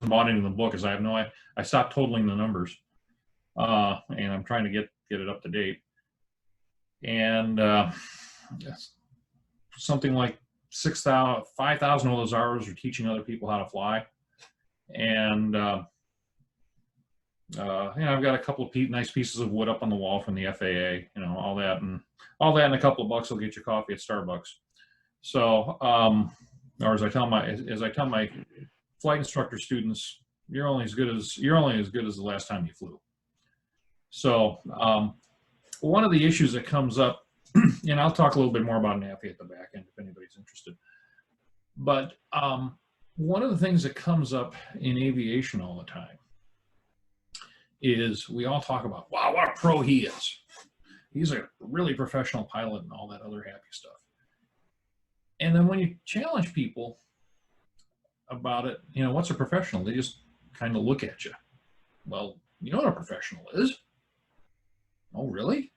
bought into the book is I have I stopped totaling the numbers, and I'm trying to get it up to date. And something like 5,000 of those hours are teaching other people how to fly. And you know, I've got a couple of nice pieces of wood up on the wall from the FAA, you know, all that and a couple of bucks will get you coffee at Starbucks. So, or as I tell my flight instructor students, you're only as good as the last time you flew. So, one of the issues that comes up, and I'll talk a little bit more about NAFI at the back end if anybody's interested. But one of the things that comes up in aviation all the time is we all talk about, wow, what a pro he is. He's a really professional pilot and all that other happy stuff. And then when you challenge people about it, you know, what's a professional? They just kind of look at you. Well, you know what a professional is? Oh, really?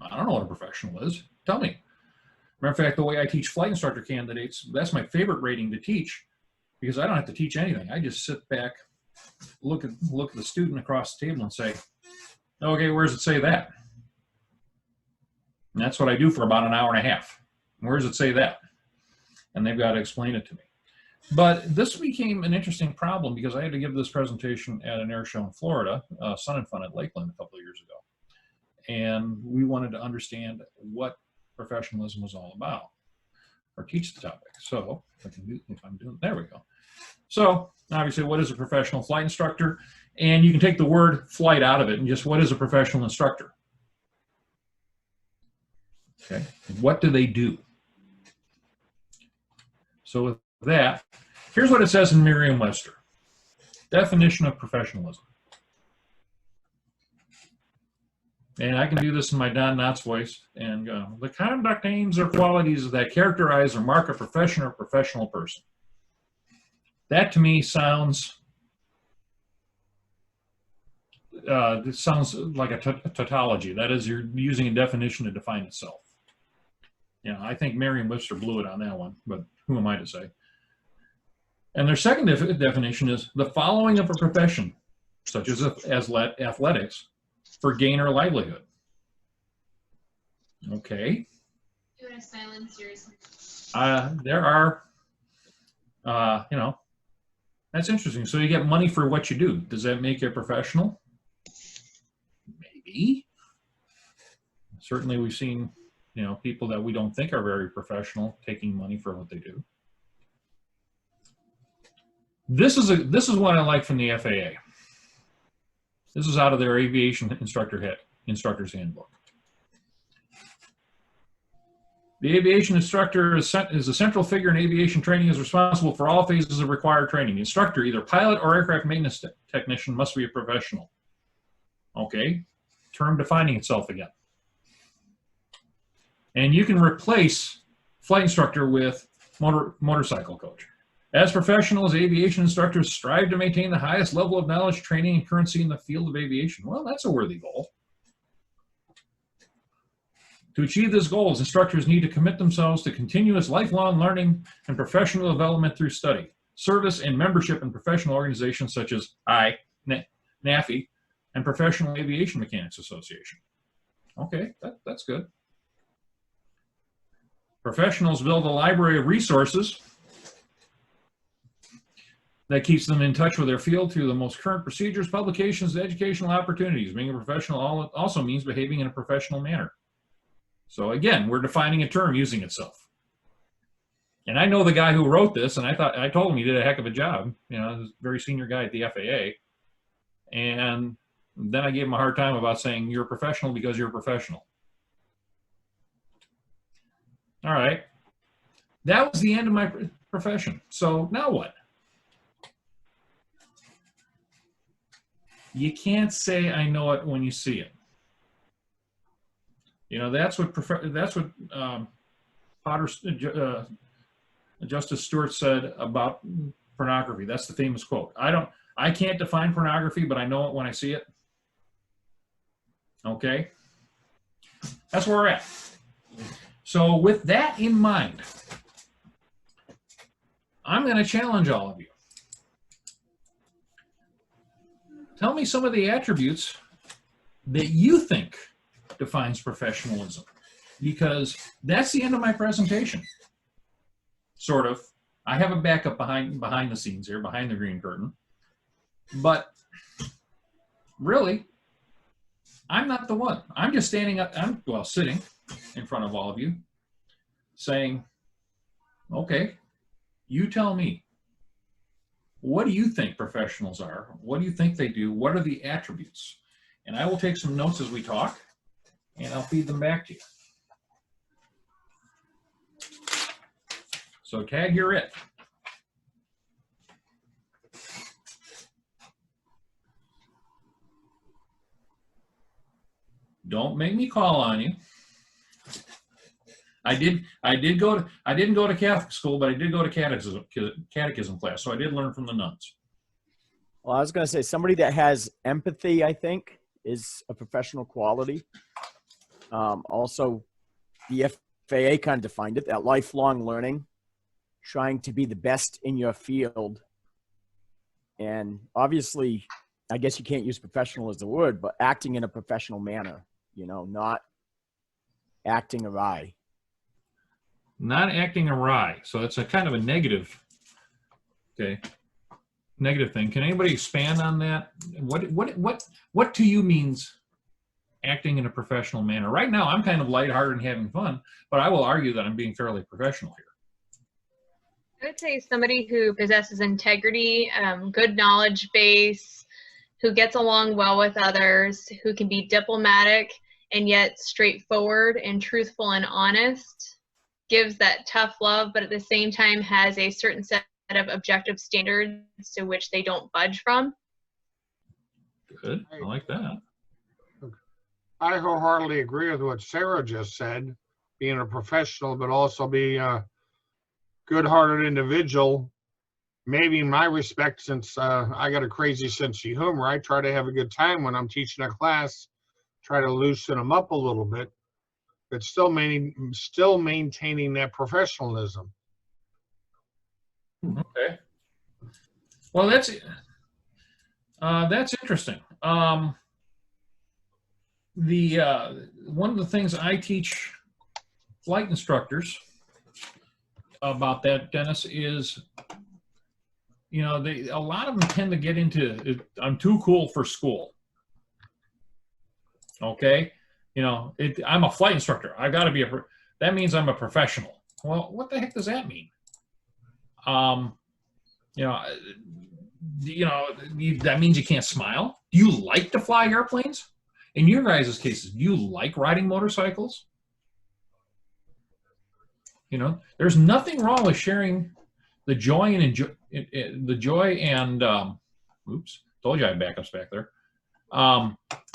I don't know what a professional is. Tell me. Matter of fact, the way I teach flight instructor candidates, that's my favorite rating to teach because I don't have to teach anything. I just sit back, look at the student across the table and say, okay, where does it say that? And that's what I do for about an hour and a half. Where does it say that? And they've got to explain it to me. But this became an interesting problem because I had to give this presentation at an air show in Florida, Sun and Fun at Lakeland, a couple of years ago. And we wanted to understand what professionalism was all about, or teach the topic. So there we go. So obviously, what is a professional flight instructor? And you can take the word flight out of it and just what is a professional instructor? Okay, what do they do? So with that, here's what it says in Merriam-Webster. Definition of professionalism. And I can do this in my Don Knotts voice and go, the conduct, aims, or qualities that characterize or mark a profession or professional person. That to me sounds, it sounds like a tautology. That is, you're using a definition to define itself. You know, I think Merriam-Webster blew it on that one, but who am I to say? And their second definition is the following of a profession, such as athletics, for gain or livelihood. Okay. You want to silence yours? There are, you know, that's interesting. So you get money for what you do. Does that make you a professional? Maybe. Certainly we've seen, you know, people that we don't think are very professional taking money for what they do. This is what I like from the FAA. This is out of their aviation instructor's handbook. The aviation instructor is a central figure in aviation training, is responsible for all phases of required training. The instructor, either pilot or aircraft maintenance technician, must be a professional. Okay, term defining itself again. And you can replace flight instructor with motorcycle coach. As professionals, aviation instructors strive to maintain the highest level of knowledge, training, and currency in the field of aviation. Well, that's a worthy goal. To achieve this goal, instructors need to commit themselves to continuous lifelong learning and professional development through study, service, and membership in professional organizations such as NAFI and Professional Aviation Mechanics Association. Okay, that's good. Professionals build a library of resources that keeps them in touch with their field through the most current procedures, publications, and educational opportunities. Being a professional also means behaving in a professional manner. So again, we're defining a term using itself. And I know the guy who wrote this, and I told him he did a heck of a job. You know, he's a very senior guy at the FAA. And then I gave him a hard time about saying you're a professional because you're a professional. All right. That was the end of my profession. So now what? You can't say I know it when you see it. You know, that's what Justice Stewart said about pornography. That's the famous quote. I can't define pornography, but I know it when I see it. Okay? That's where we're at. So with that in mind, I'm going to challenge all of you. Tell me some of the attributes that you think defines professionalism, because that's the end of my presentation. Sort of. I have a backup behind the scenes here, behind the green curtain. But really, I'm not the one. I'm just standing up, sitting in front of all of you, saying, okay, you tell me, what do you think professionals are? What do you think they do? What are the attributes? And I will take some notes as we talk, and I'll feed them back to you. So tag, you're it. Don't make me call on you. I didn't go to Catholic school, but I did go to catechism class, so I did learn from the nuns. Well, I was going to say somebody that has empathy, I think, is a professional quality. Also, the FAA kind of defined it, that lifelong learning, trying to be the best in your field. And obviously, I guess you can't use professional as the word, but acting in a professional manner, you know, not acting awry. Not acting awry. So that's a kind of a negative, okay, negative thing. Can anybody expand on that? What to you means acting in a professional manner? Right now, I'm kind of lighthearted and having fun, but I will argue that I'm being fairly professional here. I would say somebody who possesses integrity, good knowledge base, who gets along well with others, who can be diplomatic and yet straightforward and truthful and honest, gives that tough love, but at the same time has a certain set of objective standards to which they don't budge from. Good. I like that. I wholeheartedly agree with what Sarah just said, being a professional, but also being a good-hearted individual. Maybe in my respect, since I got a crazy sense of humor, I try to have a good time when I'm teaching a class, try to loosen them up a little bit, but still maintaining that professionalism. Okay. Well, that's interesting. One of the things I teach flight instructors about that, Dennis, is, you know, a lot of them tend to get into, I'm too cool for school. Okay, you know, I'm a flight instructor. I got to be that means I'm a professional. Well, what the heck does that mean? That means you can't smile. Do you like to fly airplanes? In your guys' cases, do you like riding motorcycles? You know, there's nothing wrong with sharing the joy and oops, told you I had backups back there.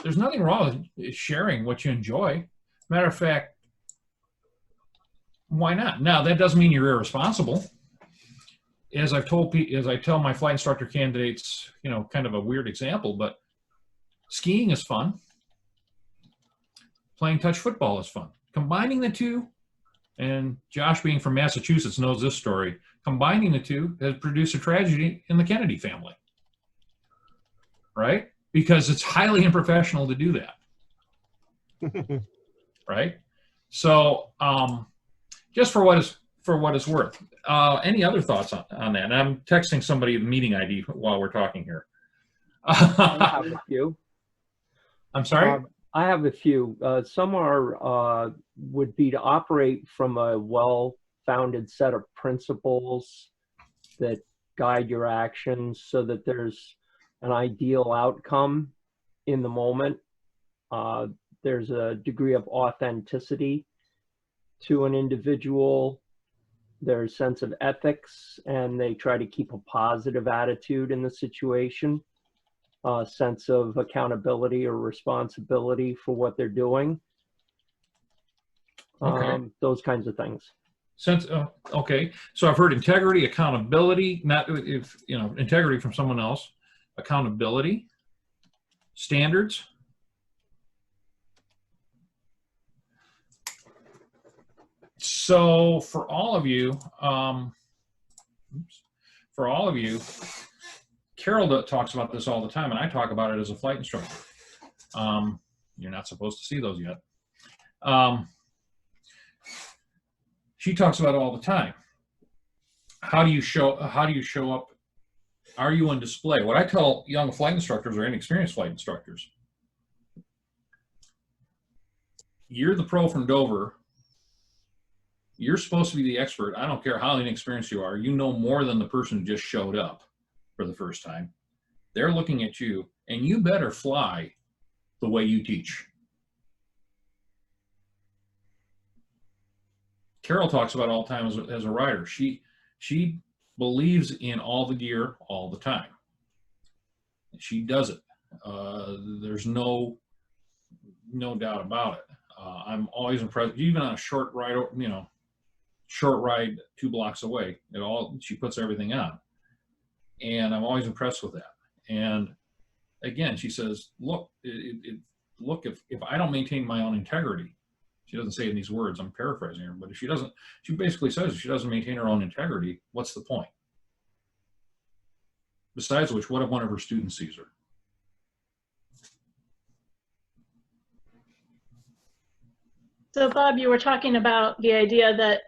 There's nothing wrong with sharing what you enjoy. Matter of fact, why not? Now, that doesn't mean you're irresponsible. As I tell my flight instructor candidates, you know, kind of a weird example, but skiing is fun. Playing touch football is fun. Combining the two, and Josh, being from Massachusetts, knows this story. Combining the two has produced a tragedy in the Kennedy family, right? Because it's highly unprofessional to do that, right? So, just for what it's worth. Any other thoughts on that? And I'm texting somebody the meeting ID while we're talking here. I have a few. I'm sorry? I have a few. Some would be to operate from a well-founded set of principles that guide your actions so that there's an ideal outcome in the moment. There's a degree of authenticity to an individual, their sense of ethics, and they try to keep a positive attitude in the situation, a sense of accountability or responsibility for what they're doing. Okay. Those kinds of things. Okay. So I've heard integrity, accountability, not if, you know, integrity from someone else, accountability, standards. So for all of you, Carol talks about this all the time, and I talk about it as a flight instructor. You're not supposed to see those yet. She talks about it all the time. How do you show up? Are you on display? What I tell young flight instructors or inexperienced flight instructors, you're the pro from Dover. You're supposed to be the expert. I don't care how inexperienced you are. You know more than the person who just showed up for the first time. They're looking at you, and you better fly the way you teach. Carol talks about it all the time as a rider. She believes in all the gear all the time. She does it. There's no doubt about it. I'm always impressed, even on a short ride, short ride 2 blocks away. She puts everything on, and I'm always impressed with that. And again, she says, look, if I don't maintain my own integrity, she doesn't say it in these words, I'm paraphrasing her, but if she basically says if she doesn't maintain her own integrity, what's the point? Besides which, what if one of her students sees her? So Bob, you were talking about the idea that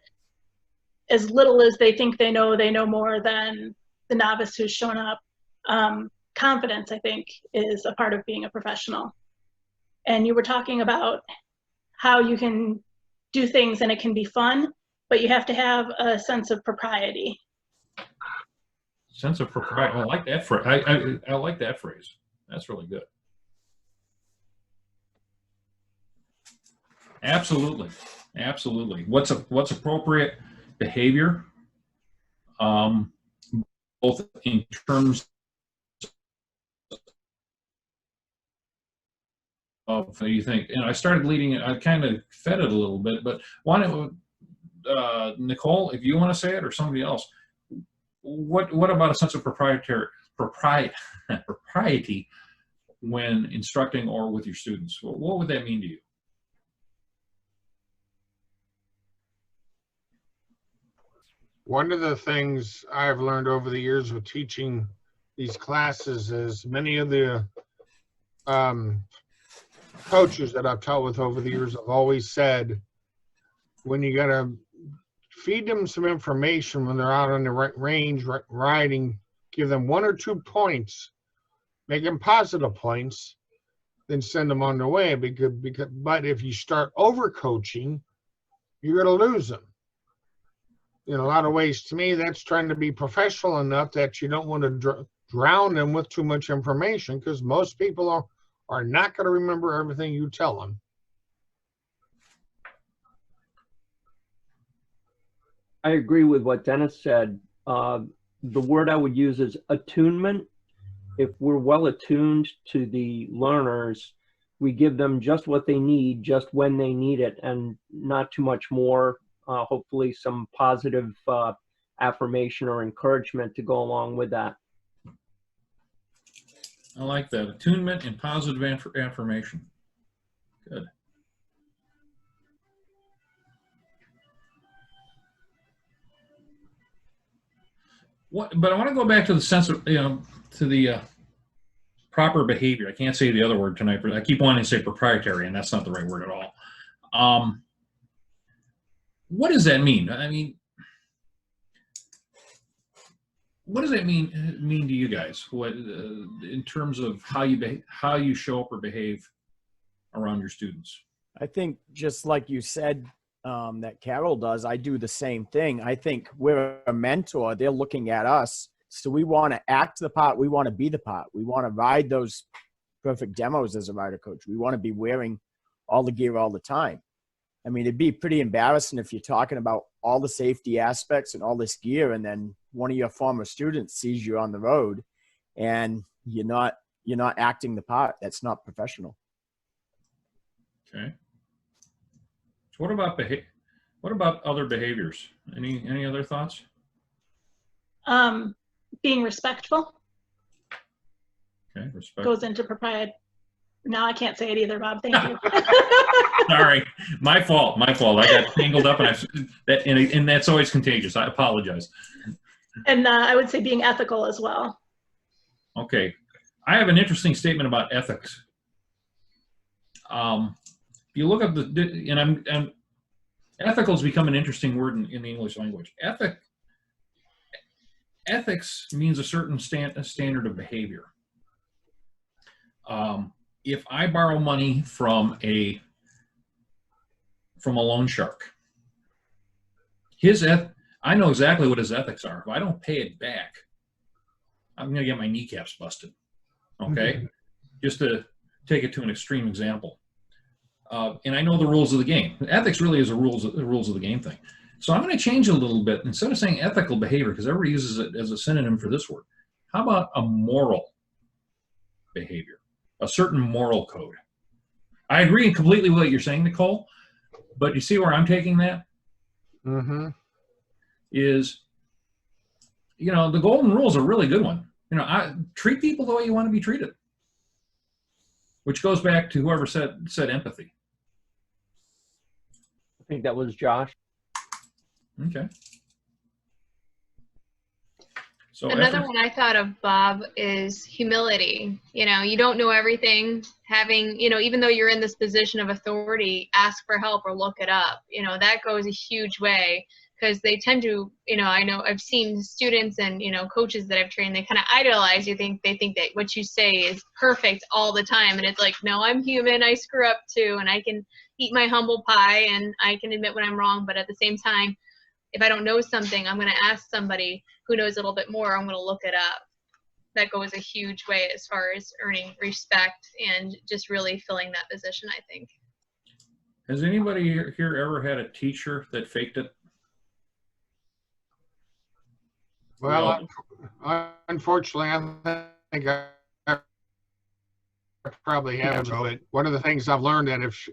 as little as they think they know more than the novice who's shown up. Confidence, I think, is a part of being a professional. And you were talking about how you can do things and it can be fun, but you have to have a sense of propriety. Sense of propriety. I like that phrase. I like that phrase. That's really good. Absolutely, absolutely. What's appropriate behavior, both in terms of you think. And I started leading it. I kind of fed it a little bit, but why don't Nicole, if you want to say it, or somebody else? What about a sense of propriety when instructing or with your students? What would that mean to you? One of the things I've learned over the years with teaching these classes is many of the coaches that I've taught with over the years have always said, when you got to feed them some information when they're out on the range riding, give them 1 or 2 points, make them positive points, then send them on their way. But if you start over coaching, you're going to lose them. In a lot of ways, to me, that's trying to be professional enough that you don't want to drown them with too much information, because most people are not going to remember everything you tell them. I agree with what Dennis said. The word I would use is attunement. If we're well attuned to the learners, we give them just what they need, just when they need it, and not too much more. Hopefully some positive affirmation or encouragement to go along with that. I like that. Attunement and positive affirmation. Good. But I want to go back to the sense of, to the proper behavior. I can't say the other word tonight, but I keep wanting to say proprietary, and that's not the right word at all. What does that mean? I mean, what does that mean to you guys? What in terms of how you show up or behave around your students? I think just like you said, that Carol does, I do the same thing. I think we're a mentor. They're looking at us. So we want to act the part. We want to be the part. We want to ride those perfect demos as a rider coach. We want to be wearing all the gear all the time. I mean, it'd be pretty embarrassing if you're talking about all the safety aspects and all this gear, and then one of your former students sees you on the road and you're not acting the part. That's not professional. Okay. So what about other behaviors? Any other thoughts? Being respectful. Okay, respect. Goes into propriety. No, I can't say it either, Bob. Thank you. Sorry, my fault. I got tangled up, and that's always contagious. I apologize. And I would say being ethical as well. Okay, I have an interesting statement about ethics. If you look up and ethical has become an interesting word in the English language. Ethics means a certain standard of behavior. If I borrow money from a loan shark, I know exactly what his ethics are. If I don't pay it back, I'm going to get my kneecaps busted. Okay, just to take it to an extreme example. And I know the rules of the game. Ethics really is the rules of the game thing. So I'm going to change it a little bit. Instead of saying ethical behavior, because everybody uses it as a synonym for this word, how about a moral behavior, a certain moral code? I agree completely with what you're saying, Nicole, but you see where I'm taking that? Mm-hmm. Is, the golden rule is a really good one. I treat people the way you want to be treated, which goes back to whoever said empathy. I think that was Josh. Okay. So another one I thought of, Bob, is humility. You don't know everything. Having, even though you're in this position of authority, ask for help or look it up. That goes a huge way, because they tend to, I know I've seen students and, coaches that I've trained, they kind of idolize you. They think that what you say is perfect all the time. And it's like, no, I'm human. I screw up too. And I can eat my humble pie and I can admit when I'm wrong. But at the same time, if I don't know something, I'm going to ask somebody who knows a little bit more. I'm going to look it up. That goes a huge way as far as earning respect and just really filling that position, I think. Has anybody here ever had a teacher that faked it? Well, unfortunately, I think I probably have. But one of the things I've learned that if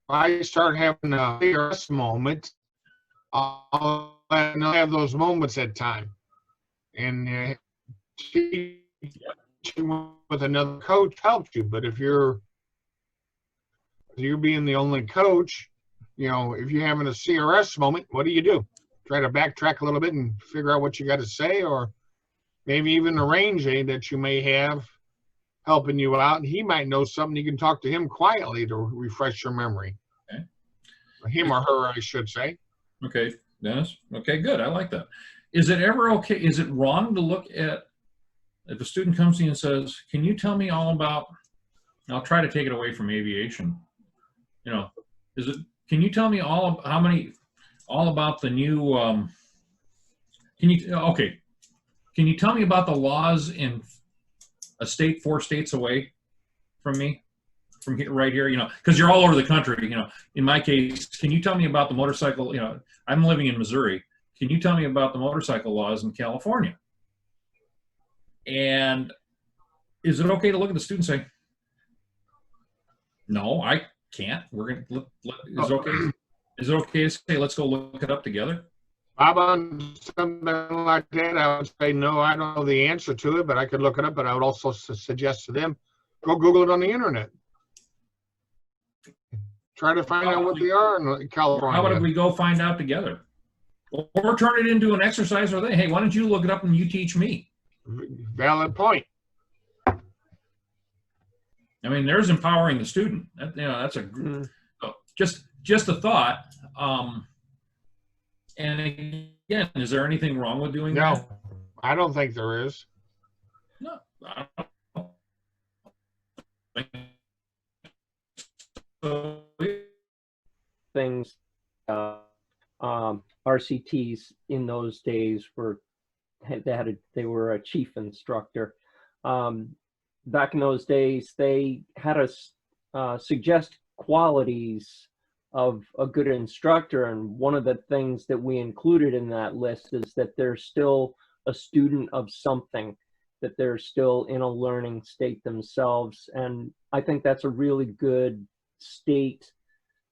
I start having a serious moment, I'll have those moments at time, and teaching with another coach helps you. But if you're being the only coach, if you're having a CRS moment, what do? Try to backtrack a little bit and figure out what you got to say, or maybe even arrange that you may have helping you out, and he might know something. You can talk to him quietly to refresh your memory. Okay. Him or her, I should say. Okay, Dennis. Okay, good. I like that. Is it ever okay? Is it wrong to look at, if a student comes to you and says, "Can you tell me all about?" I'll try to take it away from aviation. Can you tell me all about the new? Can you tell me about the laws in a state 4 states away from me, from here, right here? Because you're all over the country. In my case, can you tell me about the motorcycle? I'm living in Missouri. Can you tell me about the motorcycle laws in California? And is it okay to look at the student and say, "No, I can't. We're gonna look." Is it okay? Is it okay to say, "Let's go look it up together"? Bob, on something like that, I would say, no, I don't know the answer to it, but I could look it up. But I would also suggest to them, go Google it on the internet. Try to find out what they are in California. How about if we go find out together? Or turn it into an exercise where hey, why don't you look it up and you teach me? Valid point. I mean, there's empowering the student. That's a just a thought. And again, is there anything wrong with doing that? No, I don't think there is. No, I don't think so. Things, RCTs in those days they were a chief instructor. Back in those days, they had us suggest qualities of a good instructor, and one of the things that we included in that list is that they're still a student of something, that they're still in a learning state themselves. And I think that's a really good state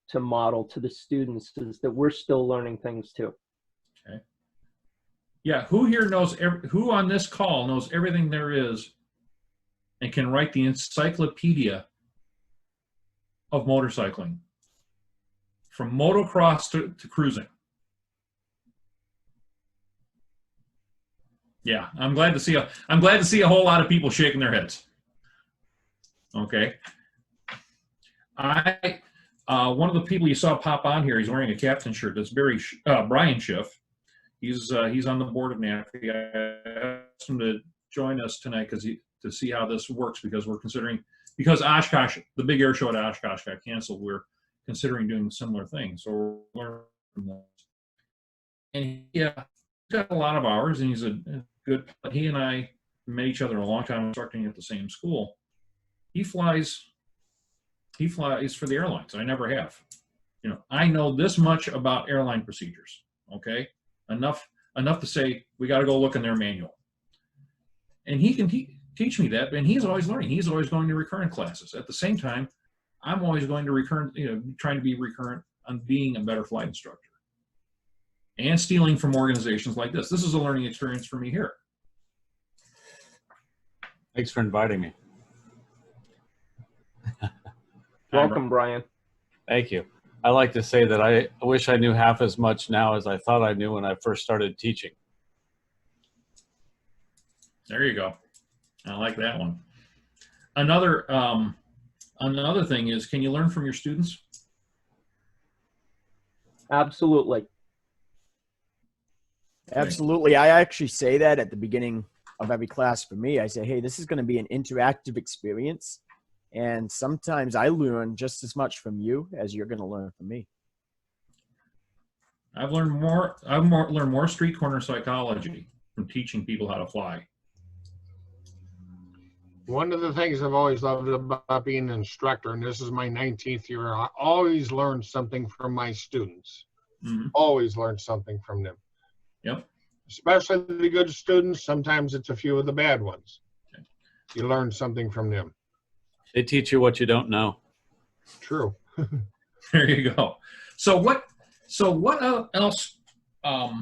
to model to the students, is that we're still learning things too. Okay. Yeah, who here knows, who on this call knows everything there is and can write the encyclopedia of motorcycling, from motocross to cruising? Yeah, I'm glad to see a whole lot of people shaking their heads. Okay. One of the people you saw pop on here, he's wearing a captain shirt. That's Brian Schiff. He's on the board of NAFI. I asked him to join us tonight to see how this works, because we're considering, because Oshkosh, the big air show at Oshkosh got canceled, we're considering doing similar things. So we're learning from this. And yeah, he's got a lot of hours, and he's a good. He and I met each other a long time instructing at the same school. He flies for the airlines. I never have. You know, I know this much about airline procedures. Okay, enough to say we got to go look in their manual. And he can teach me that, and he's always learning. He's always going to recurrent classes. At the same time, I'm always going to recurrent, trying to be recurrent on being a better flight instructor. And stealing from organizations like this. This is a learning experience for me here. Thanks for inviting me. Welcome, Brian. Thank you. I like to say that I wish I knew half as much now as I thought I knew when I first started teaching. There you go. I like that one. Another thing is, can you learn from your students? Absolutely. Absolutely. I actually say that at the beginning of every class for me. I say, hey, this is going to be an interactive experience. And sometimes I learn just as much from you as you're going to learn from me. I've learned more street corner psychology from teaching people how to fly. One of the things I've always loved about being an instructor, and this is my 19th year, I always learn something from my students. Mm-hmm. Always learn something from them. Yep. Especially the good students. Sometimes it's a few of the bad ones. Okay. You learn something from them. They teach you what you don't know. True. There you go. So what else? So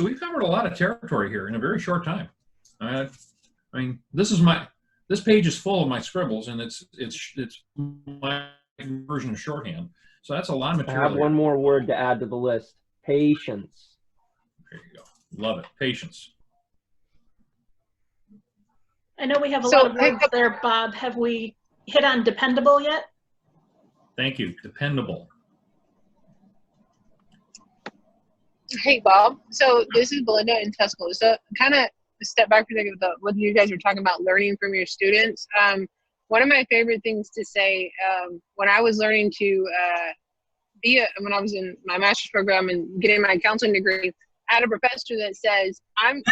we've covered a lot of territory here in a very short time. I mean, this page is full of my scribbles, and it's my version of shorthand. So that's a lot of I material. have one more word to add to the list. Patience. There you go. Love it. Patience. I know we have a lot of words there, Bob. Have we hit on dependable yet? Thank you. Dependable. Hey, Bob. So this is Belinda in Tuscaloosa. Kind of step back for a second with what you guys were talking about, learning from your students. One of my favorite things to say when I was learning to when I was in my master's program and getting my counseling degree, I had a professor that says,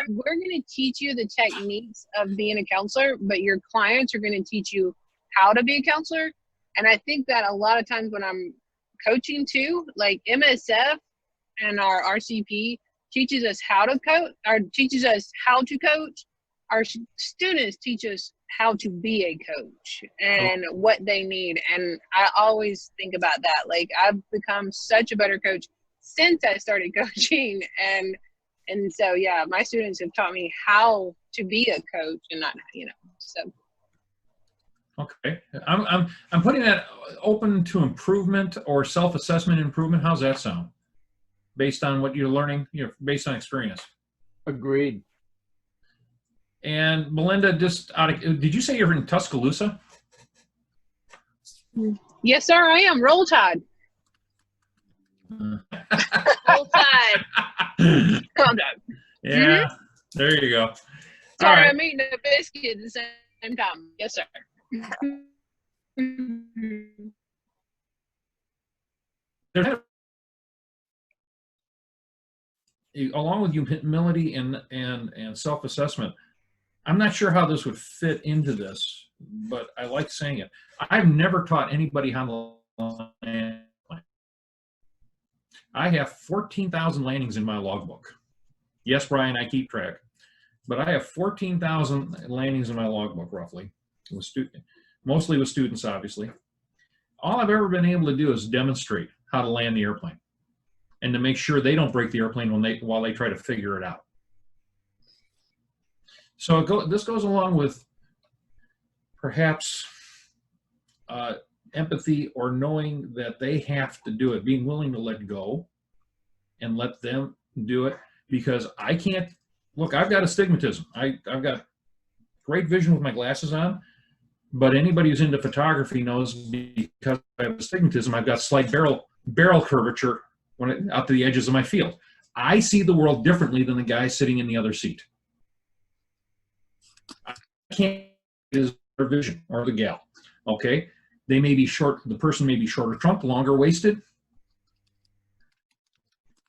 we're going to teach you the techniques of being a counselor, but your clients are going to teach you how to be a counselor. And I think that a lot of times when I'm coaching too, like MSF and our RCP teaches us how to coach, or teaches us how to coach. Our students teach us how to be a coach and what they need. And I always think about that. Like, I've become such a better coach since I started coaching. And so, yeah, my students have taught me how to be a coach and not, so. Okay. I'm putting that open to improvement or self-assessment improvement. How's that sound? Based on what you're learning, based on experience. Agreed. And Melinda, did you say you're in Tuscaloosa? Yes, sir, I am. Roll Tide. Roll Tide. Calm down. Yeah, There you go. Sorry, All right. I'm eating a biscuit at the same time. Yes, sir. Along with humility and self-assessment, I'm not sure how this would fit into this, but I like saying it. I've never taught anybody how to land. I have 14,000 landings in my logbook. Yes, Brian, I keep track, but I have 14,000 landings in my logbook, roughly, mostly with students, obviously. All I've ever been able to do is demonstrate how to land the airplane and to make sure they don't break the airplane while they try to figure it out. So this goes along with perhaps empathy or knowing that they have to do it, being willing to let go and let them do it, because I can't look, I've got astigmatism. I've got great vision with my glasses on, but anybody who's into photography knows because I have astigmatism, I've got slight barrel curvature out to the edges of my field. I see the world differently than the guy sitting in the other seat. I can't is their vision, or the gal. Okay, they may be short. The person may be shorter trunk, longer waisted,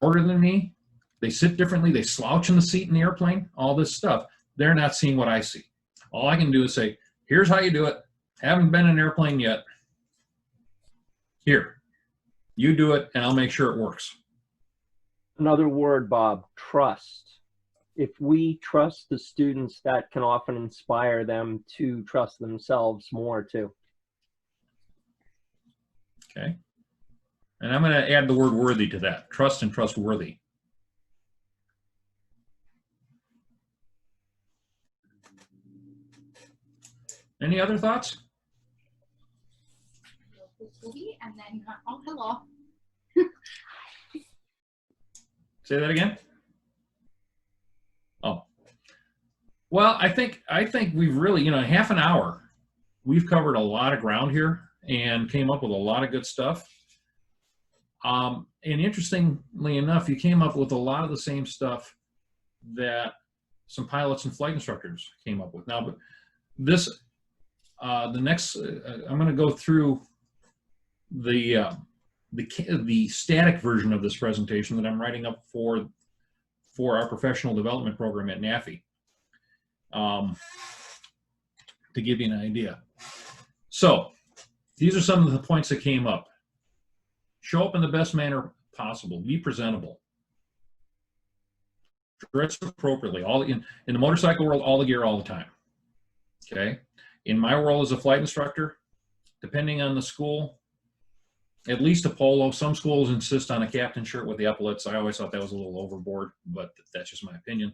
shorter than me. They sit differently. They slouch in the seat in the airplane. All this stuff. They're not seeing what I see. All I can do is say, "Here's how you do it. Haven't been in an airplane yet. Here, you do it, and I'll make sure it works." Another word, Bob, trust. If we trust the students, that can often inspire them to trust themselves more too. Okay. And I'm going to add the word worthy to that. Trust and trustworthy. Any other thoughts? And then, oh, hello. Say that again. Oh, well, I think we've really, in half an hour, we've covered a lot of ground here and came up with a lot of good stuff. And interestingly enough, you came up with a lot of the same stuff that some pilots and flight instructors came up with. Now, but this, the next, I'm going to go through the static version of this presentation that I'm writing up for our professional development program at NAFI, to give you an idea. So these are some of the points that came up. Show up in the best manner possible. Be presentable. Dress appropriately. All in the motorcycle world, all the gear all the time. Okay. In my world as a flight instructor, depending on the school, at least a polo. Some schools insist on a captain shirt with the epaulets. I always thought that was a little overboard, but that's just my opinion.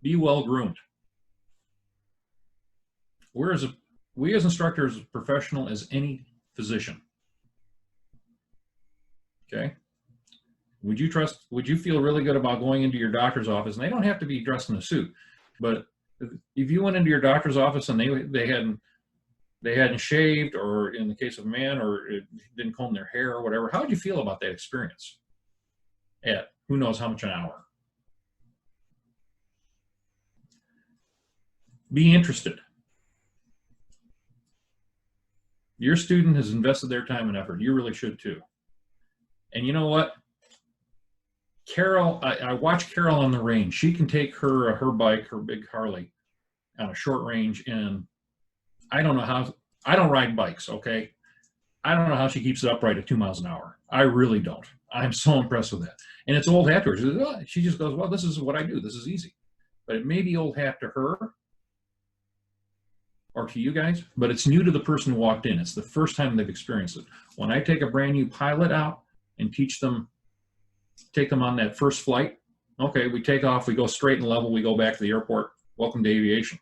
Be well groomed. We as instructors, as professional as any physician. Okay. Would you feel really good about going into your doctor's office? And they don't have to be dressed in a suit, but if you went into your doctor's office and they hadn't shaved, or in the case of a man, or it didn't comb their hair or whatever, how would you feel about that experience at who knows how much an hour? Be interested. Your student has invested their time and effort. You really should too. And you know what? Carol, I watch Carol on the range. She can take her bike, her big Harley, on a short range, and I don't know how. I don't ride bikes, okay? I don't know how she keeps it upright at 2 miles an hour. I really don't. I'm so impressed with that. And it's old hat to her. She just goes, well, this is what I do. This is easy. But it may be old hat to her or to you guys, but it's new to the person who walked in. It's the first time they've experienced it. When I take a brand new pilot out and take them on that first flight, okay, we take off, we go straight and level, we go back to the airport. Welcome to aviation.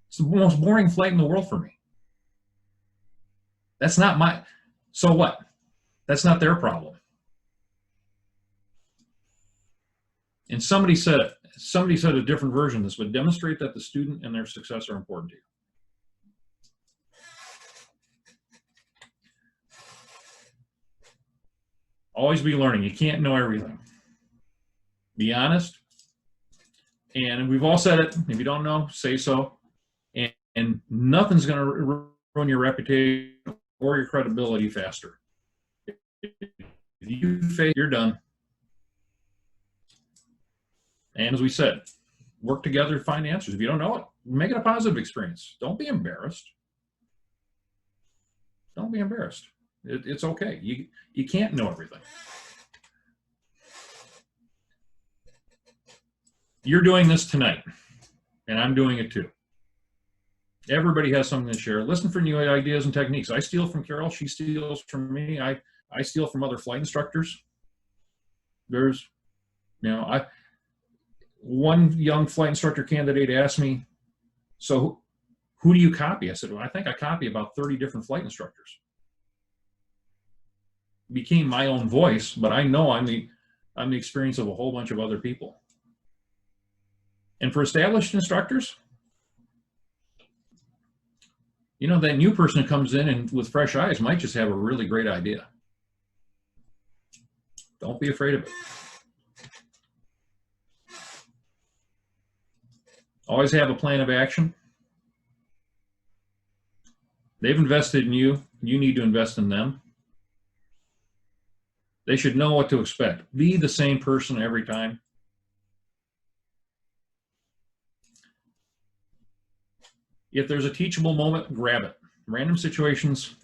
It's the most boring flight in the world for me. That's not my, so what? That's not their problem. And somebody said a different version of this, but demonstrate that the student and their success are important to you. Always be learning. You can't know everything. Be honest. And we've all said it. If you don't know, say so. And nothing's going to ruin your reputation or your credibility faster. If you fail, you're done. And as we said, work together to find answers. If you don't know it, make it a positive experience. Don't be embarrassed. Don't be embarrassed. It's okay. You can't know everything. You're doing this tonight, and I'm doing it too. Everybody has something to share. Listen for new ideas and techniques. I steal from Carol. She steals from me. I steal from other flight instructors. There's, one young flight instructor candidate asked me, so who do you copy? I said, well, I think I copy about 30 different flight instructors. It became my own voice, but I know I'm the experience of a whole bunch of other people. And for established instructors, you know, that new person that comes in and with fresh eyes might just have a really great idea. Don't be afraid of it. Always have a plan of action. They've invested in you. You need to invest in them. They should know what to expect. Be the same person every time. If there's a teachable moment, grab it. Random situations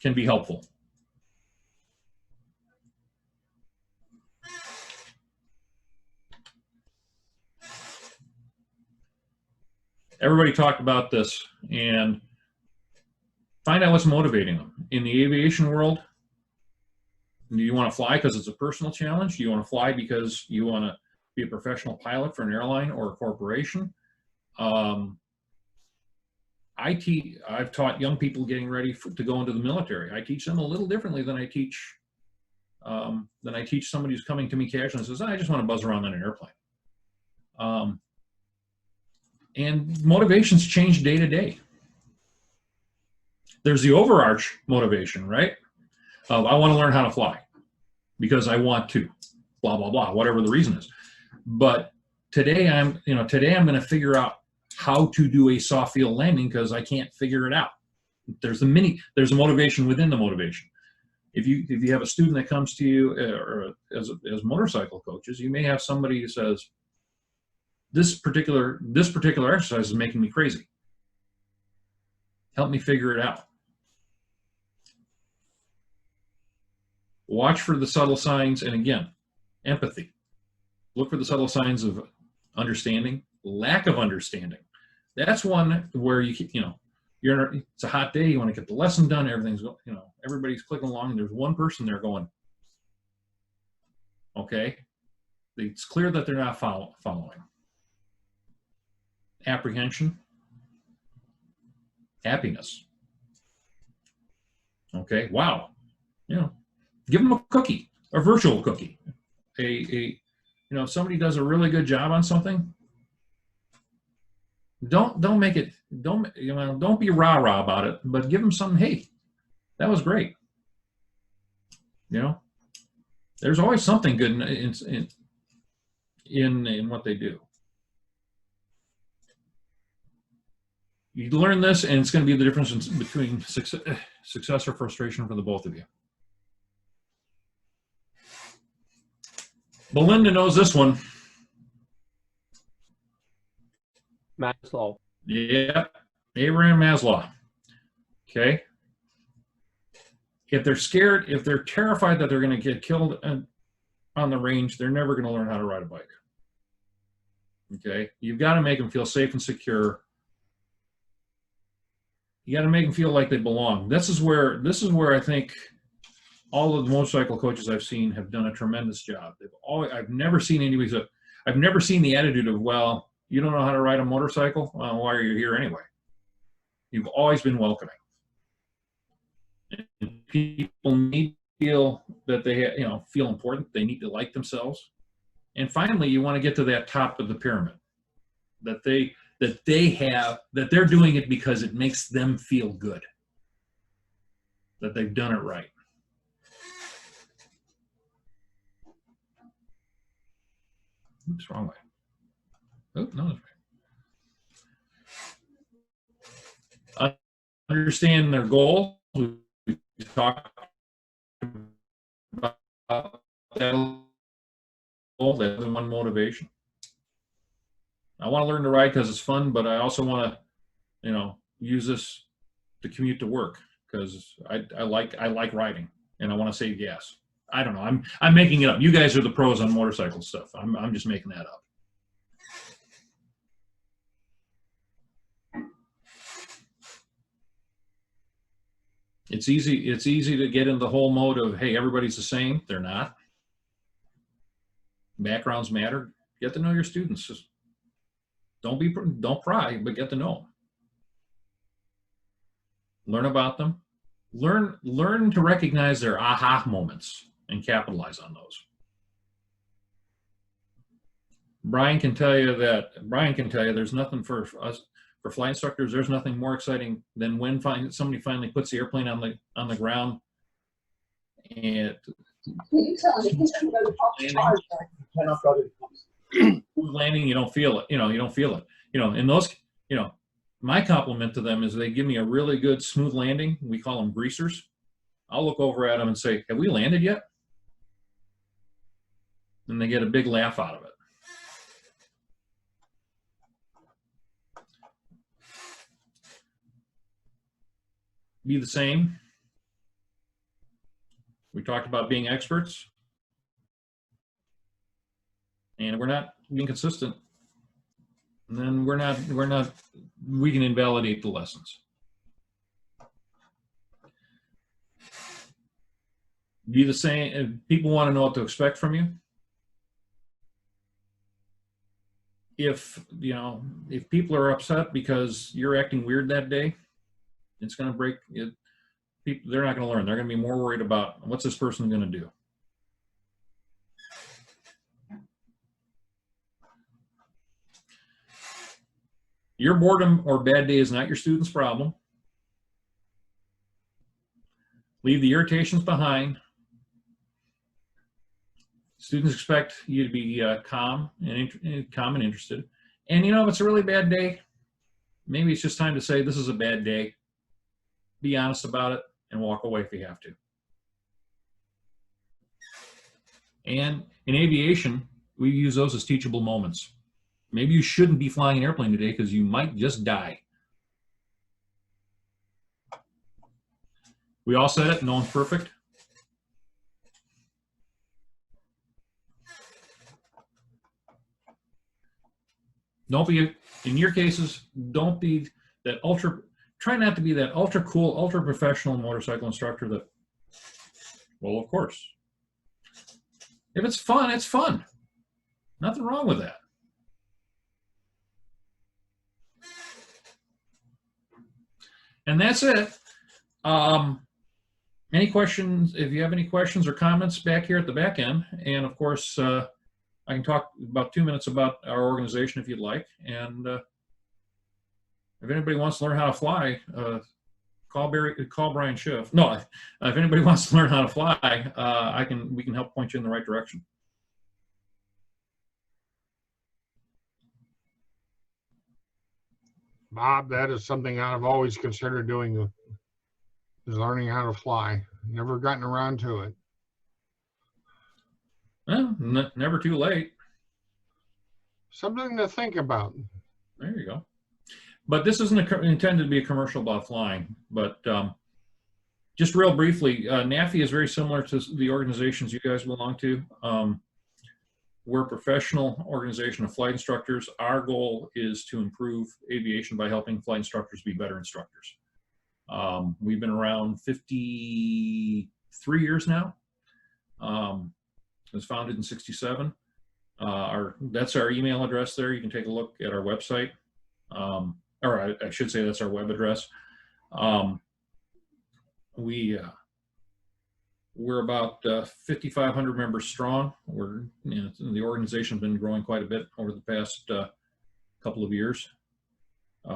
can be helpful. Everybody talked about this, and find out what's motivating them. In the aviation world, do you want to fly because it's a personal challenge? Do you want to fly because you want to be a professional pilot for an airline or a corporation? I've taught young people getting ready to go into the military. I teach them a little differently than I teach somebody who's coming to me casually and says, I just want to buzz around in an airplane. And motivations change day to day. There's the overarch motivation, right? Of I want to learn how to fly because I want to, blah, blah, blah, whatever the reason is. But today I'm going to figure out how to do a soft field landing because I can't figure it out. There's a motivation within the motivation. If you have a student that comes to you or as motorcycle coaches, you may have somebody who says, this particular exercise is making me crazy. Help me figure it out. Watch for the subtle signs, and again, empathy. Look for the subtle signs of understanding, lack of understanding. That's one where it's a hot day, you want to get the lesson done, everything's everybody's clicking along, and there's one person there going, okay, it's clear that they're not following. Apprehension, happiness. Okay, wow, give them a cookie, a virtual cookie. If somebody does a really good job on something, don't be rah-rah about it, but give them something. Hey, that was great. There's always something good in what they do. You learn this, and it's going to be the difference between success or frustration for the both of you. Belinda knows this one. Maslow. Yeah, Abraham Maslow. Okay. If they're scared, if they're terrified that they're going to get killed on the range, they're never going to learn how to ride a bike. Okay. You've got to make them feel safe and secure. You got to make them feel like they belong. This is where I think all of the motorcycle coaches I've seen have done a tremendous job. I've never seen the attitude of, well, you don't know how to ride a motorcycle? Well, why are you here anyway? You've always been welcoming. And people need to feel that they feel important. They need to like themselves. And finally, you want to get to that top of the pyramid, that they're doing it because it makes them feel good, that they've done it right. Oops, wrong way. Oh, no, that's right. Understand their goal. We talked about that goal, that one motivation. I want to learn to ride because it's fun, but I also want to, use this to commute to work because I like riding and I want to save gas. I don't know. I'm making it up. You guys are the pros on motorcycle stuff. I'm just making that up. It's easy to get in the whole mode of, hey, everybody's the same. They're not. Backgrounds matter. Get to know your students. Just don't pry, but get to know them. Learn about them. Learn to recognize their aha moments and capitalize on those. Brian can tell you there's nothing for us, for flight instructors, there's nothing more exciting than when somebody finally puts the airplane on the ground and landing, you don't feel it. You don't feel it. In those, my compliment to them is they give me a really good smooth landing. We call them greasers. I'll look over at them and say, have we landed yet? And they get a big laugh out of it. Be the same. We talked about being experts, and we're not being consistent. And then we can invalidate the lessons. Be the same. If people want to know what to expect from you. If people are upset because you're acting weird that day, it's going to break it. They're not going to learn. They're going to be more worried about what's this person going to do. Your boredom or bad day is not your student's problem. Leave the irritations behind. Students expect you to be calm and interested. And if it's a really bad day, maybe it's just time to say, this is a bad day. Be honest about it and walk away if you have to. And in aviation, we use those as teachable moments. Maybe you shouldn't be flying an airplane today because you might just die. We all said it, no one's perfect. Don't be, in your cases, don't be that try not to be that ultra cool, ultra professional motorcycle instructor that, well, of course. If it's fun, it's fun. Nothing wrong with that. And that's it. Any questions? If you have any questions or comments back here at the back end, and of course, I can talk about 2 minutes about our organization if you'd like. And if anybody wants to learn how to fly, call Brian Schiff. No, if anybody wants to learn how to fly, we can help point you in the right direction. Bob, that is something I've always considered doing, is learning how to fly. Never gotten around to it. Well, never too late. Something to think about. There you go. But this isn't intended to be a commercial about flying. But just real briefly, NAFI is very similar to the organizations you guys belong to. We're a professional organization of flight instructors. Our goal is to improve aviation by helping flight instructors be better instructors. We've been around 53 years now. It was founded in '67. That's our email address there. You can take a look at our website. Or I should say that's our web address. We're about 5,500 members strong. The organization has been growing quite a bit over the past couple of years.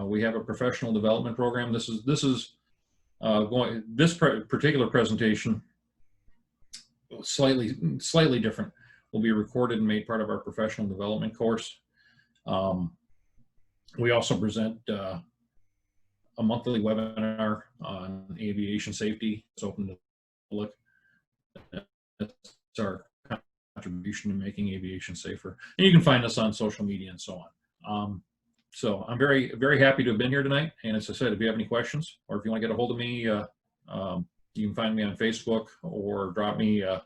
We have a professional development program. This particular presentation, slightly different, will be recorded and made part of our professional development course. We also present a monthly webinar on aviation safety. It's open to the public. That's our contribution to making aviation safer. And you can find us on social media and so on. So I'm very, very happy to have been here tonight. And as I said, if you have any questions or if you want to get a hold of me, you can find me on Facebook or drop me an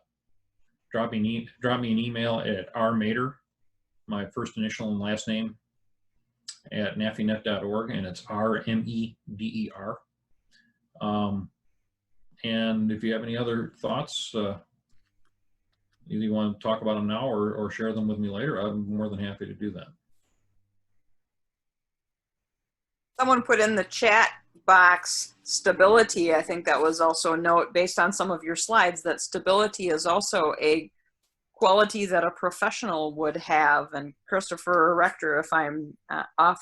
email at rmader, my first initial and last name, at nafinet.org, and it's R-M-E-D-E-R. And if you have any other thoughts, either you want to talk about them now or share them with me later, I'm more than happy to do that. Someone put in the chat box stability. I think that was also a note based on some of your slides that stability is also a quality that a professional would have. And Christopher Rector, if I'm off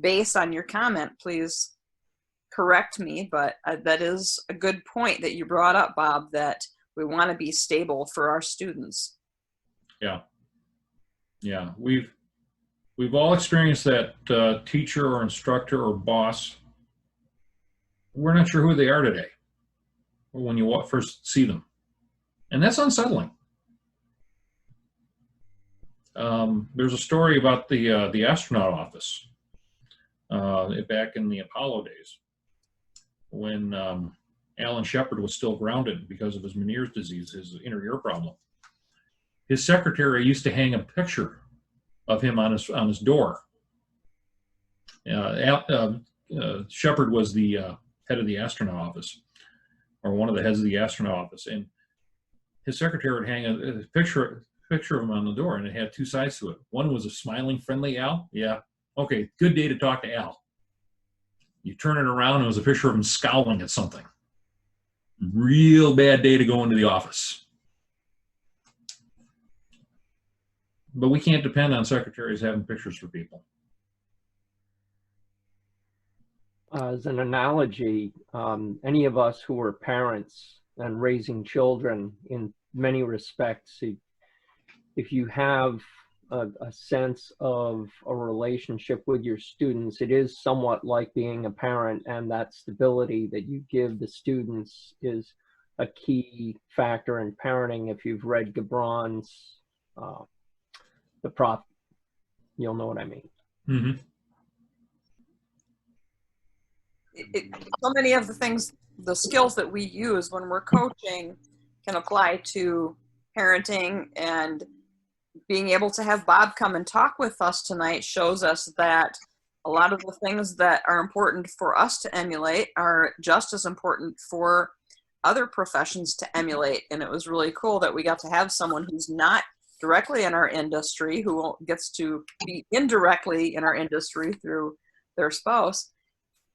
base on your comment, please correct me, but that is a good point that you brought up, Bob, that we want to be stable for our students. Yeah. Yeah. We've all experienced that teacher or instructor or boss. We're not sure who they are today when you first see them. And that's unsettling. There's a story about the astronaut office back in the Apollo days when Alan Shepard was still grounded because of his Meniere's disease, his inner ear problem. His secretary used to hang a picture of him on his door. Shepard was the head of the astronaut office, or one of the heads of the astronaut office, and his secretary would hang a picture of him on the door, and it had two sides to it. One was a smiling, friendly Al. Yeah, okay, good day to talk to Al. You turn it around, and it was a picture of him scowling at something. Real bad day to go into the office. But we can't depend on secretaries having pictures for people. As an analogy, any of us who are parents and raising children, in many respects, if you have a sense of a relationship with your students, it is somewhat like being a parent, and that stability that you give the students is a key factor in parenting. If you've read Gibran's The Prophet, you'll know what I mean. Mm-hmm. So many of the things, the skills that we use when we're coaching can apply to parenting, and being able to have Bob come and talk with us tonight shows us that a lot of the things that are important for us to emulate are just as important for other professions to emulate. And it was really cool that we got to have someone who's not directly in our industry, who gets to be indirectly in our industry through their spouse,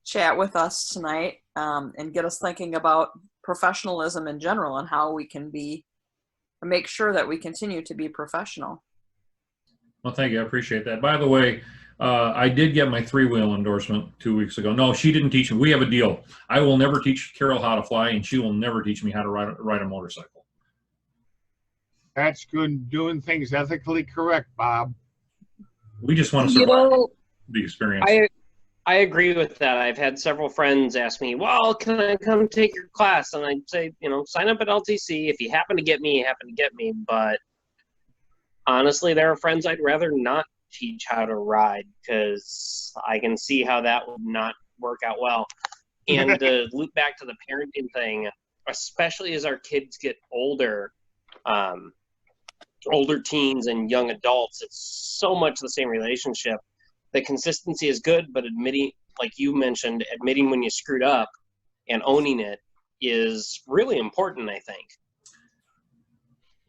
chat with us tonight and get us thinking about professionalism in general and how we can make sure that we continue to be professional. Well, thank you. I appreciate that. By the way, I did get my 3-wheel endorsement 2 weeks ago. No, she didn't teach me. We have a deal. I will never teach Carol how to fly, and she will never teach me how to ride a motorcycle. That's good. Doing things ethically correct, Bob. We just want to survive the experience. I agree with that. I've had several friends ask me, well, can I come take your class? And I'd say, sign up at LTC. If you happen to get me, you happen to get me. But honestly, there are friends I'd rather not teach how to ride, because I can see how that would not work out well. And to loop back to the parenting thing, especially as our kids get older, older teens and young adults, it's so much the same relationship. The consistency is good, but admitting, like you mentioned, admitting when you screwed up and owning it is really important, I think.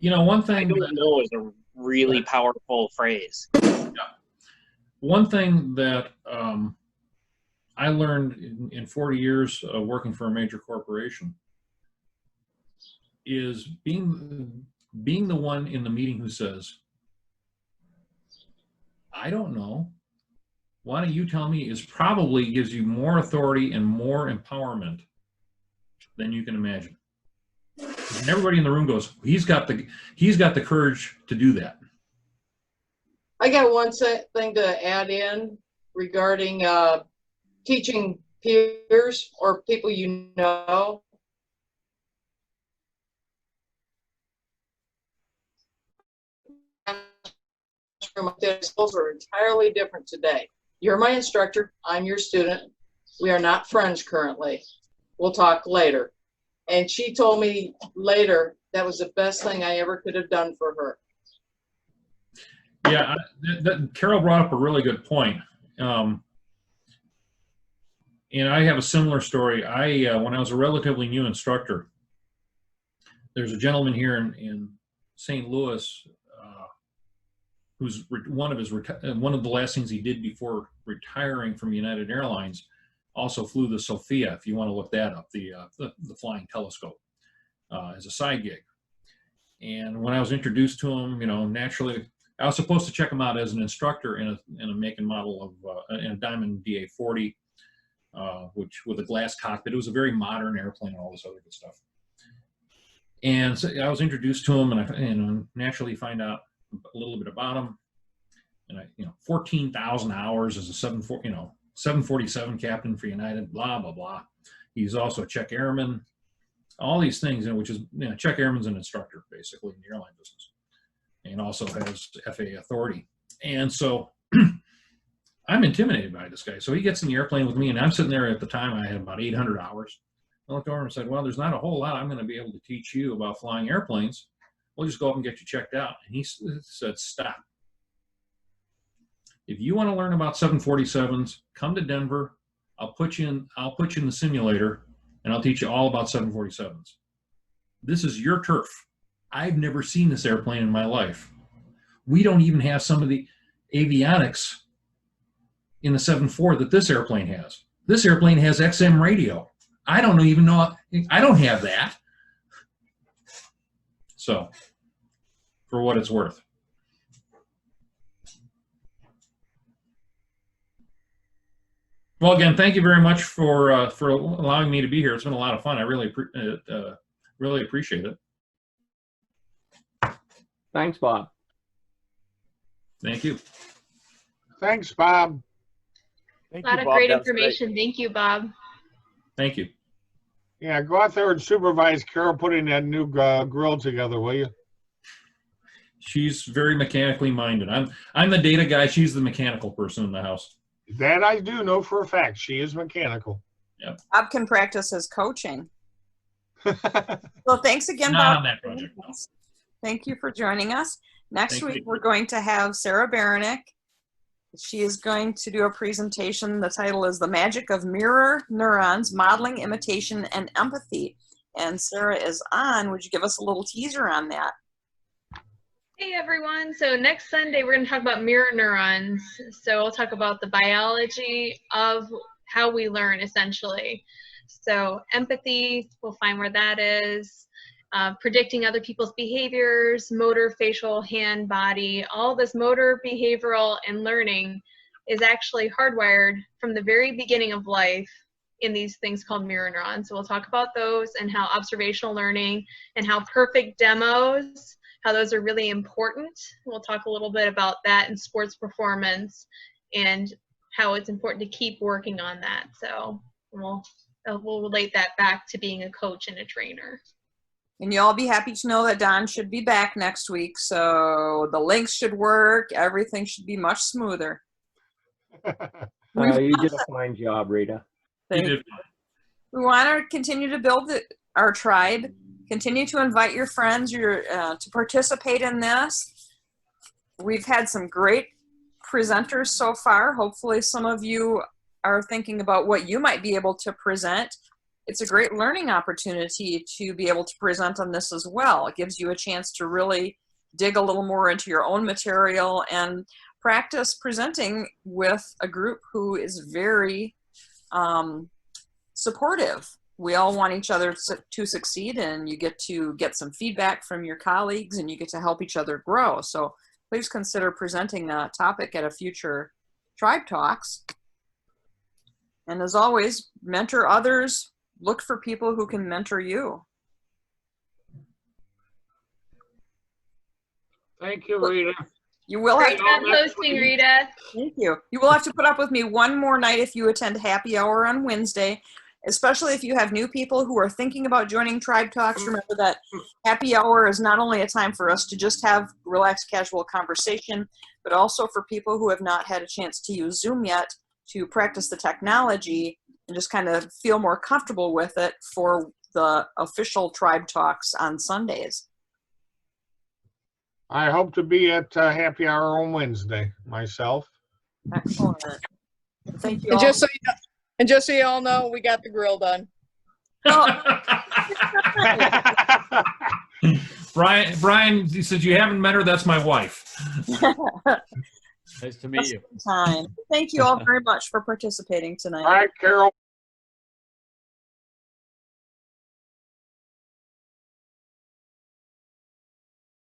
One thing I don't know is a really powerful phrase. Yeah. One thing that I learned in 40 years of working for a major corporation is being the one in the meeting who says, I don't know. Why don't you tell me? Is probably gives you more authority and more empowerment than you can imagine. And everybody in the room goes, he's got the courage to do that. I got one thing to add in regarding teaching peers or people you know. Skills are entirely different today. You're my instructor. I'm your student. We are not friends currently. We'll talk later. And she told me later that was the best thing I ever could have done for her. Yeah, Carol brought up a really good point. And I have a similar story. When I was a relatively new instructor, there's a gentleman here in St. Louis who's one of the last things he did before retiring from United Airlines, also flew the Sophia, if you want to look that up, the flying telescope, as a side gig. And when I was introduced to him, you know, naturally, I was supposed to check him out as an instructor in a make and model of in a Diamond DA-40, which with a glass cockpit. It was a very modern airplane and all this other good stuff. And so I was introduced to him, and I naturally find out a little bit about him. And 14,000 hours as a 747 captain for United, blah, blah, blah. He's also a check airman, all these things, which is, check airman's an instructor, basically, in the airline business, and also has FAA authority. And so I'm intimidated by this guy. So he gets in the airplane with me, and I'm sitting there at the time, I had about 800 hours. I looked over and said, well, there's not a whole lot I'm going to be able to teach you about flying airplanes. We'll just go up and get you checked out. And he said, stop. If you want to learn about 747s, come to Denver. I'll put you in the simulator, and I'll teach you all about 747s. This is your turf. I've never seen this airplane in my life. We don't even have some of the avionics in the 747 that this airplane has. This airplane has XM radio. I don't even know. I don't have that. So, for what it's worth. Well, again, thank you very much for allowing me to be here. It's been a lot of fun. I really appreciate it. Thanks, Bob. Thank you. Thanks, Bob. Thank you, Bob. A lot of great information. Thank you, Bob. Thank you. Yeah, go out there and supervise Carol putting that new grill together, will you? She's very mechanically minded. I'm the data guy. She's the mechanical person in the house. That I do know for a fact. She is mechanical. Yep. Bob can practice his coaching. Well, thanks again, Not Bob. on that project, no. Thank you for joining us. Next Thank week, you. we're going to have Sarah Baranek. She is going to do a presentation. The title is The Magic of Mirror Neurons, Modeling, Imitation, and Empathy. And Sarah is on. Would you give us a little teaser on that? Hey everyone, so next Sunday we're going to talk about mirror neurons. So we'll talk about the biology of how we learn essentially. So empathy, we'll find where that is, predicting other people's behaviors, motor, facial, hand, body, all this motor, behavioral, and learning is actually hardwired from the very beginning of life in these things called mirror neurons. So we'll talk about those and how observational learning and how perfect demos, how those are really important. We'll talk a little bit about that in sports performance and how it's important to keep working on that. So we'll relate that back to being a coach and a trainer. And you'll all be happy to know that Don should be back next week. So the links should work. Everything should be much smoother. You did a fine job, Rita. Thank you. We want to continue to build our tribe. Continue to invite your friends to participate in this. We've had some great presenters so far. Hopefully some of you are thinking about what you might be able to present. It's a great learning opportunity to be able to present on this as well. It gives you a chance to really dig a little more into your own material and practice presenting with a group who is very supportive. We all want each other to succeed, and you get to get some feedback from your colleagues, and you get to help each other grow. So please consider presenting a topic at a future Tribe Talks. And as always, mentor others. Look for people who can mentor you. Thank you, Rita. You will have to hosting, Rita. Thank you. You will have to put up with me one more night if you attend happy hour on Wednesday, especially if you have new people who are thinking about joining Tribe Talks. Remember that happy hour is not only a time for us to just have relaxed, casual conversation, but also for people who have not had a chance to use Zoom yet to practice the technology and just kind of feel more comfortable with it for the official Tribe Talks on Sundays. I hope to be at happy hour on Wednesday myself. Excellent. Thank you. And just so you all know, we got the grill done. Brian, he said, you haven't met her, that's my wife. Nice to meet you. Thank you all very much for participating tonight. All right, Carol.